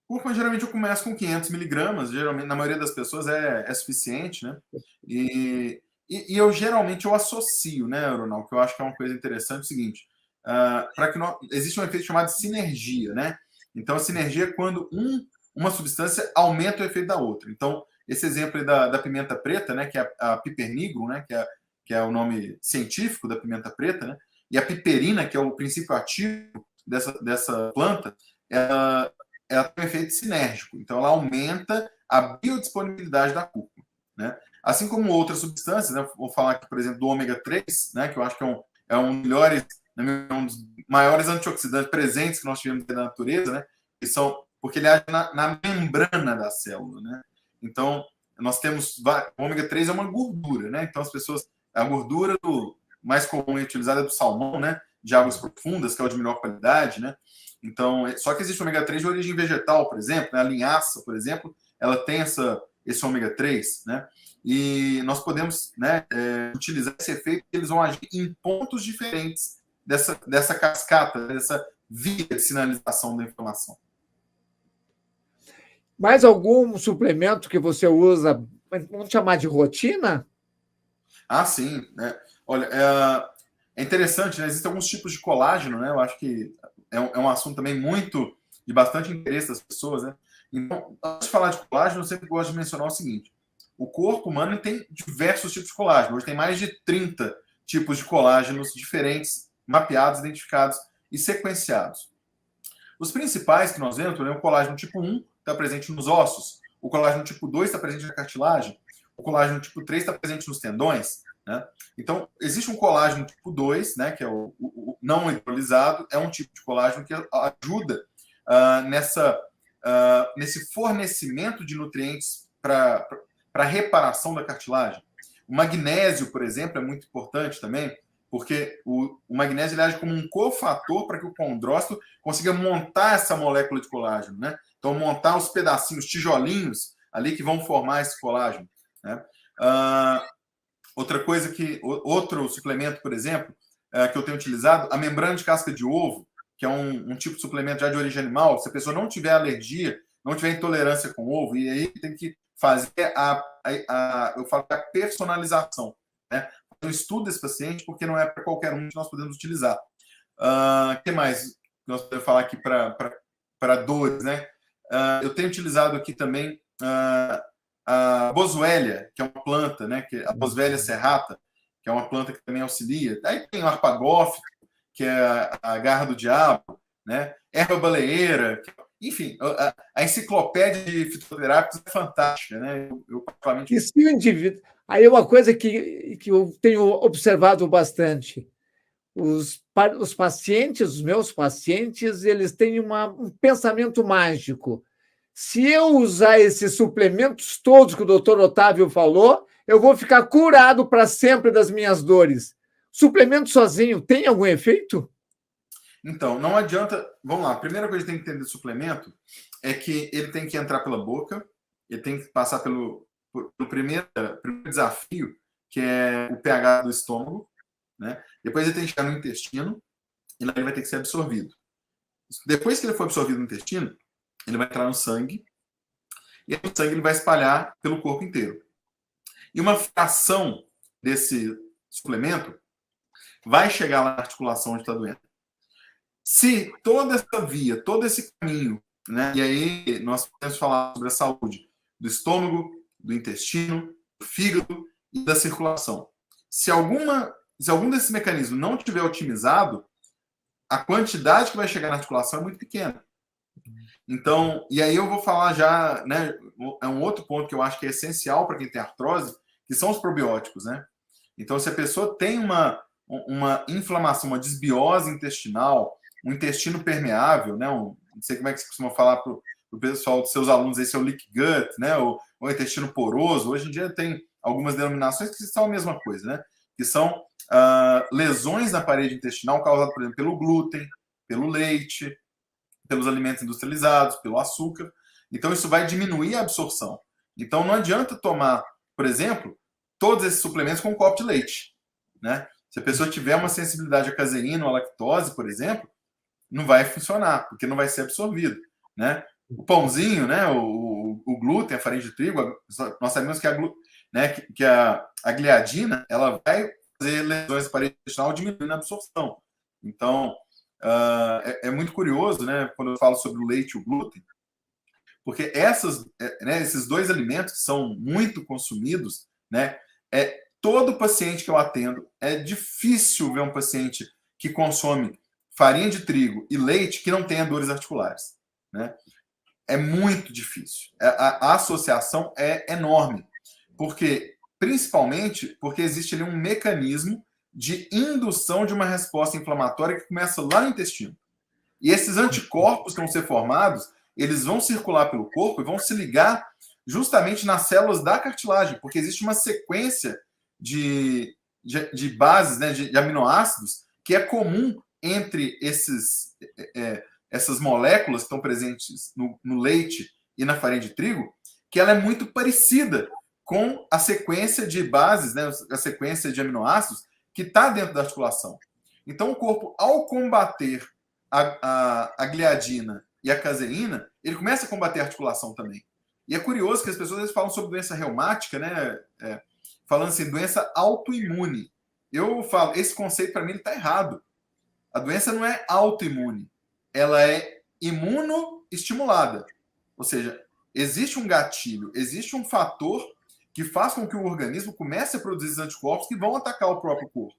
Cúrcuma, geralmente, eu começo com 500 miligramas, geralmente, na maioria das pessoas é suficiente, né? E eu geralmente eu associo, né, Ronaldo, que eu acho que é uma coisa interessante, é o seguinte, para que existe um efeito chamado sinergia, né? Então, a sinergia é quando uma substância aumenta o efeito da outra. Então, esse exemplo aí da pimenta preta, né, que é a piper né, que é o nome científico da pimenta preta, né, e a piperina, que é o princípio ativo dessa planta, ela tem um efeito sinérgico. Então, ela aumenta a biodisponibilidade da cúrcuma, né? Assim como outras substâncias, né? Vou falar aqui, por exemplo, do ômega 3, né? Que eu acho que um dos maiores antioxidantes presentes que nós tivemos na natureza, né? Que são, porque ele age na membrana da célula, né? Então, nós temos... O ômega 3 é uma gordura, né? Então, as pessoas... A gordura mais comum e utilizada é do salmão, né? De águas profundas, que é o de melhor qualidade, né? Então, só que existe o ômega 3 de origem vegetal, por exemplo, né? A linhaça, por exemplo, ela tem esse ômega 3, né? E nós podemos, né, utilizar esse efeito, eles vão agir em pontos diferentes dessa cascata, dessa via de sinalização da inflamação. Mais algum suplemento que você usa, vamos chamar de rotina? Ah, sim, né? Olha, é interessante, né? Existem alguns tipos de colágeno, né? Eu acho que é um assunto também de bastante interesse das pessoas, né? Então, antes de falar de colágeno, eu sempre gosto de mencionar o seguinte: o corpo humano tem diversos tipos de colágeno. Hoje tem mais de 30 tipos de colágenos diferentes, mapeados, identificados e sequenciados. Os principais que nós vemos, por exemplo, o colágeno tipo 1 está presente nos ossos, o colágeno tipo 2 está presente na cartilagem, o colágeno tipo 3 está presente nos tendões, né? Então, existe um colágeno tipo 2, né, que é o não hidrolisado, é um tipo de colágeno que ajuda nesse fornecimento de nutrientes para a reparação da cartilagem. O magnésio, por exemplo, é muito importante também, porque o magnésio ele age como um cofator para que o condrócito consiga montar essa molécula de colágeno, né? Então, montar os pedacinhos, tijolinhos ali que vão formar esse colágeno, né? Outro suplemento, por exemplo, que eu tenho utilizado, a membrana de casca de ovo, que é um tipo de suplemento já de origem animal. Se a pessoa não tiver alergia, não tiver intolerância com ovo, e aí tem que fazer eu falo a personalização, né? Eu estudo esse paciente porque não é para qualquer um que nós podemos utilizar. O que mais nós podemos falar aqui para dores, né? Eu tenho utilizado aqui também a boswellia, que é uma planta, né? A boswellia serrata, que é uma planta que também auxilia. Aí tem o arpagófito, que é a garra do diabo, né? Erva baleeira, enfim, a enciclopédia de fitoterápicos é fantástica, né? E se o indivíduo... Aí é uma coisa que eu tenho observado bastante. Os pacientes, os meus pacientes, eles têm um pensamento mágico. Se eu usar esses suplementos todos que o doutor Otávio falou, eu vou ficar curado para sempre das minhas dores. Suplemento sozinho tem algum efeito? Então, não adianta. Vamos lá. A primeira coisa que tem que entender do suplemento é que ele tem que entrar pela boca, ele tem que passar pelo primeiro desafio, que é o pH do estômago, né? Depois ele tem que chegar no intestino e lá ele vai ter que ser absorvido. Depois que ele for absorvido no intestino, ele vai entrar no sangue, e o sangue ele vai espalhar pelo corpo inteiro. E uma fração desse suplemento vai chegar lá na articulação onde está doendo. Se toda essa via, todo esse caminho, né, e aí nós podemos falar sobre a saúde do estômago, do intestino, do fígado e da circulação. Se algum desses mecanismos não estiver otimizado, a quantidade que vai chegar na articulação é muito pequena. Então, e aí eu vou falar já, né, é um outro ponto que eu acho que é essencial para quem tem artrose, que são os probióticos, né? Então, se a pessoa tem uma inflamação, uma desbiose intestinal, um intestino permeável, né? Não sei como é que você costuma falar para o pessoal dos seus alunos, esse é o leaky gut, né? O intestino poroso. Hoje em dia tem algumas denominações que são a mesma coisa, né? Que são lesões na parede intestinal causadas, por exemplo, pelo glúten, pelo leite, pelos alimentos industrializados, pelo açúcar. Então, isso vai diminuir a absorção. Então, não adianta tomar, por exemplo, todos esses suplementos com um copo de leite, né? Se a pessoa tiver uma sensibilidade à caseína ou à lactose, por exemplo, não vai funcionar, porque não vai ser absorvido, né? O pãozinho, né? O glúten, a farinha de trigo, nós sabemos que a gliadina, ela vai fazer lesões da parede intestinal diminuindo a absorção. Então, é muito curioso, né? Quando eu falo sobre o leite e o glúten, porque esses dois alimentos que são muito consumidos, né? Todo paciente que eu atendo, é difícil ver um paciente que consome farinha de trigo e leite que não tenha dores articulares, né? É muito difícil. A associação é enorme, principalmente porque existe ali um mecanismo de indução de uma resposta inflamatória que começa lá no intestino. E esses anticorpos que vão ser formados, eles vão circular pelo corpo e vão se ligar justamente nas células da cartilagem, porque existe uma sequência de bases, né, de aminoácidos, que é comum entre essas moléculas que estão presentes no leite e na farinha de trigo, que ela é muito parecida com a sequência de bases, né, a sequência de aminoácidos que está dentro da articulação. Então, o corpo, ao combater a gliadina e a caseína, ele começa a combater a articulação também. E é curioso que as pessoas às vezes falam sobre doença reumática, né? Falando assim, doença autoimune. Eu falo, esse conceito para mim está errado. A doença não é autoimune, ela é imunoestimulada. Ou seja, existe um gatilho, existe um fator que faz com que o organismo comece a produzir esses anticorpos que vão atacar o próprio corpo,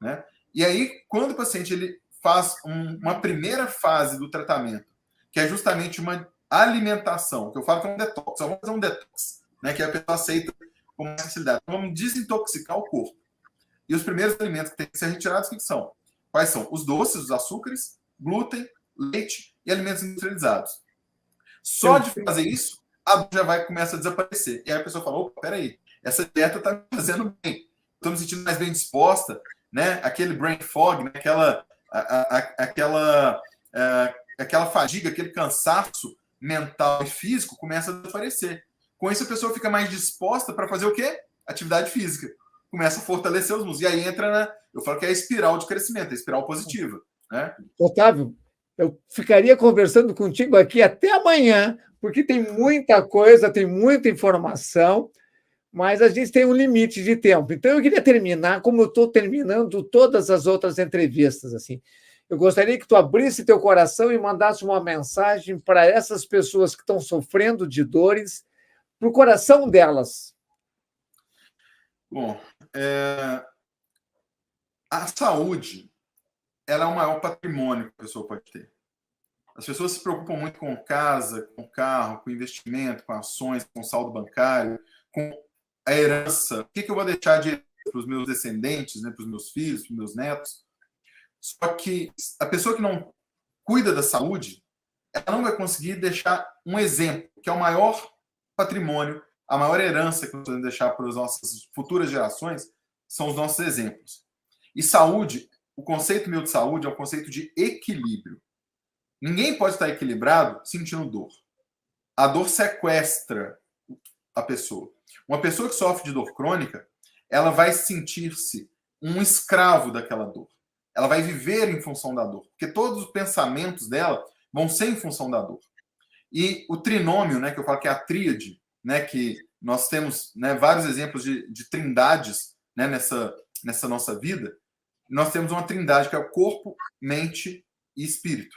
né? E aí, quando o paciente ele faz uma primeira fase do tratamento, que é justamente uma alimentação, que eu falo que é um detox, vamos fazer um detox, né, que a pessoa aceita com mais facilidade. Então, vamos desintoxicar o corpo. E os primeiros alimentos que têm que ser retirados, o que são? Quais são? Os doces, os açúcares, glúten, leite e alimentos industrializados. Só de fazer isso, a dor já vai começar a desaparecer. E aí a pessoa fala, opa, peraí, essa dieta está me fazendo bem. Estou me sentindo mais bem disposta, né? Aquele brain fog, né? Aquela fadiga, aquele cansaço mental e físico começa a desaparecer. Com isso, a pessoa fica mais disposta para fazer o quê? Atividade física. Começa a fortalecer os músculos. E aí entra eu falo que é a espiral de crescimento, a espiral positiva, né? Otávio, eu ficaria conversando contigo aqui até amanhã, porque tem muita coisa, tem muita informação, mas a gente tem um limite de tempo. Então, eu queria terminar como eu estou terminando todas as outras entrevistas. Assim. Eu gostaria que tu abrisse teu coração e mandasse uma mensagem para essas pessoas que estão sofrendo de dores, para o coração delas. Bom, a saúde ela é o maior patrimônio que a pessoa pode ter. As pessoas se preocupam muito com casa, com carro, com investimento, com ações, com saldo bancário, com a herança. O que eu vou deixar de para os meus descendentes, né, para os meus filhos, para os meus netos? Só que a pessoa que não cuida da saúde, ela não vai conseguir deixar um exemplo, que é o maior patrimônio, a maior herança que nós podemos deixar para as nossas futuras gerações, são os nossos exemplos. E saúde, o conceito meu de saúde é um conceito de equilíbrio. Ninguém pode estar equilibrado sentindo dor. A dor sequestra a pessoa. Uma pessoa que sofre de dor crônica, ela vai sentir-se um escravo daquela dor. Ela vai viver em função da dor, porque todos os pensamentos dela vão ser em função da dor. E o trinômio, né, que eu falo que é a tríade, né, que nós temos, né, vários exemplos de trindades, né, nessa nossa vida. Nós temos uma trindade que é o corpo, mente e espírito.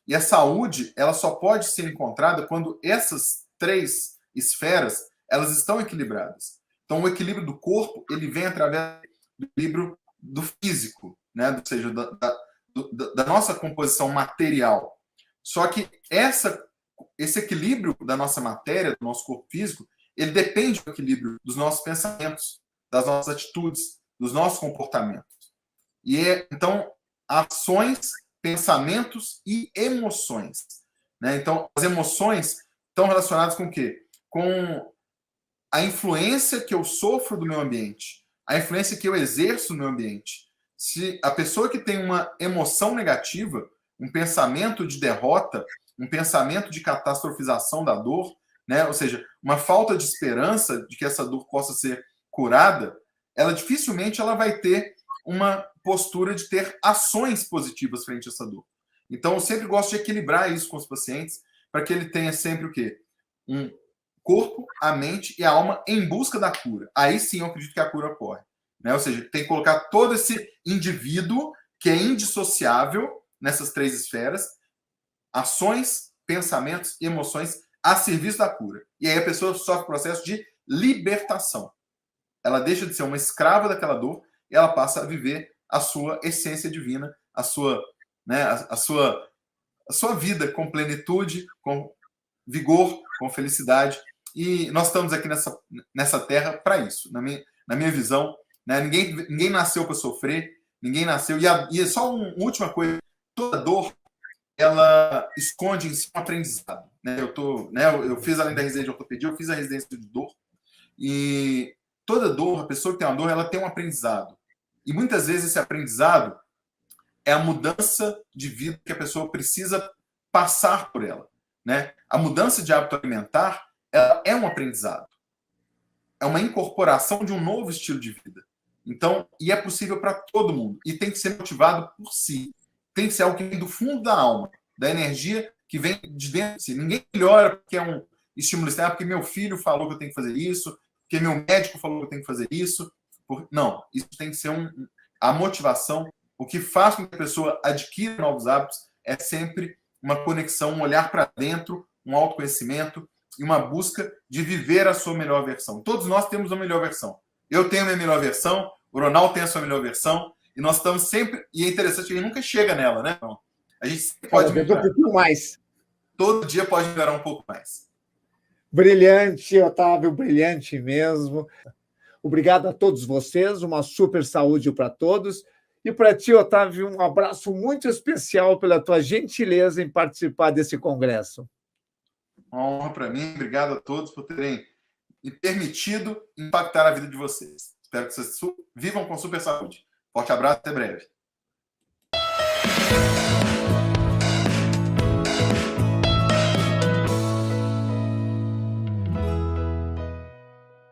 E a saúde, ela só pode ser encontrada quando essas três esferas, elas estão equilibradas. Então, o equilíbrio do corpo, ele vem através do equilíbrio do físico, né? Ou seja, da nossa composição material. Só que esse equilíbrio da nossa matéria, do nosso corpo físico, ele depende do equilíbrio dos nossos pensamentos, das nossas atitudes, dos nossos comportamentos. Então, ações, pensamentos e emoções. Né? Então, as emoções estão relacionadas com o quê? Com a influência que eu sofro do meu ambiente, a influência que eu exerço no meu ambiente. Se a pessoa que tem uma emoção negativa, um pensamento de derrota, um pensamento de catastrofização da dor, né? Ou seja, uma falta de esperança de que essa dor possa ser curada, ela dificilmente ela vai ter uma postura de ter ações positivas frente a essa dor. Então, eu sempre gosto de equilibrar isso com os pacientes para que ele tenha sempre o quê? Um corpo, a mente e a alma em busca da cura. Aí sim eu acredito que a cura ocorre. Né? Ou seja, tem que colocar todo esse indivíduo que é indissociável nessas três esferas, ações, pensamentos e emoções a serviço da cura. E aí a pessoa sofre o processo de libertação. Ela deixa de ser uma escrava daquela dor e ela passa a viver a sua essência divina, a sua, né, a sua vida com plenitude, com vigor, com felicidade. E nós estamos aqui nessa terra para isso, na minha visão. Né? Ninguém nasceu para sofrer, ninguém nasceu. E só uma última coisa: toda dor ela esconde em si um aprendizado. Né? Eu fiz, além da residência de ortopedia, eu fiz a residência de dor. E toda dor, a pessoa que tem uma dor, ela tem um aprendizado. E muitas vezes esse aprendizado é a mudança de vida que a pessoa precisa passar por ela. Né? A mudança de hábito alimentar ela é um aprendizado. É uma incorporação de um novo estilo de vida. Então, e é possível para todo mundo. E tem que ser motivado por si. Tem que ser algo que vem do fundo da alma, da energia que vem de dentro de si. Ninguém melhora porque é um estímulo externo, porque meu filho falou que eu tenho que fazer isso, porque meu médico falou que eu tenho que fazer isso. Não, isso tem que ser a motivação. O que faz com que a pessoa adquira novos hábitos é sempre uma conexão, um olhar para dentro, um autoconhecimento e uma busca de viver a sua melhor versão. Todos nós temos a melhor versão. Eu tenho a minha melhor versão, o Ronaldo tem a sua melhor versão, e nós estamos sempre... E é interessante que a gente nunca chega nela, né? A gente pode melhorar. Um pouco mais. Todo dia pode melhorar um pouco mais. Brilhante, Otávio, brilhante mesmo. Obrigado a todos vocês, uma super saúde para todos. E para ti, Otávio, um abraço muito especial pela tua gentileza em participar desse congresso. Uma honra para mim. Obrigado a todos por terem me permitido impactar a vida de vocês. Espero que vocês vivam com super saúde. Forte abraço, até breve.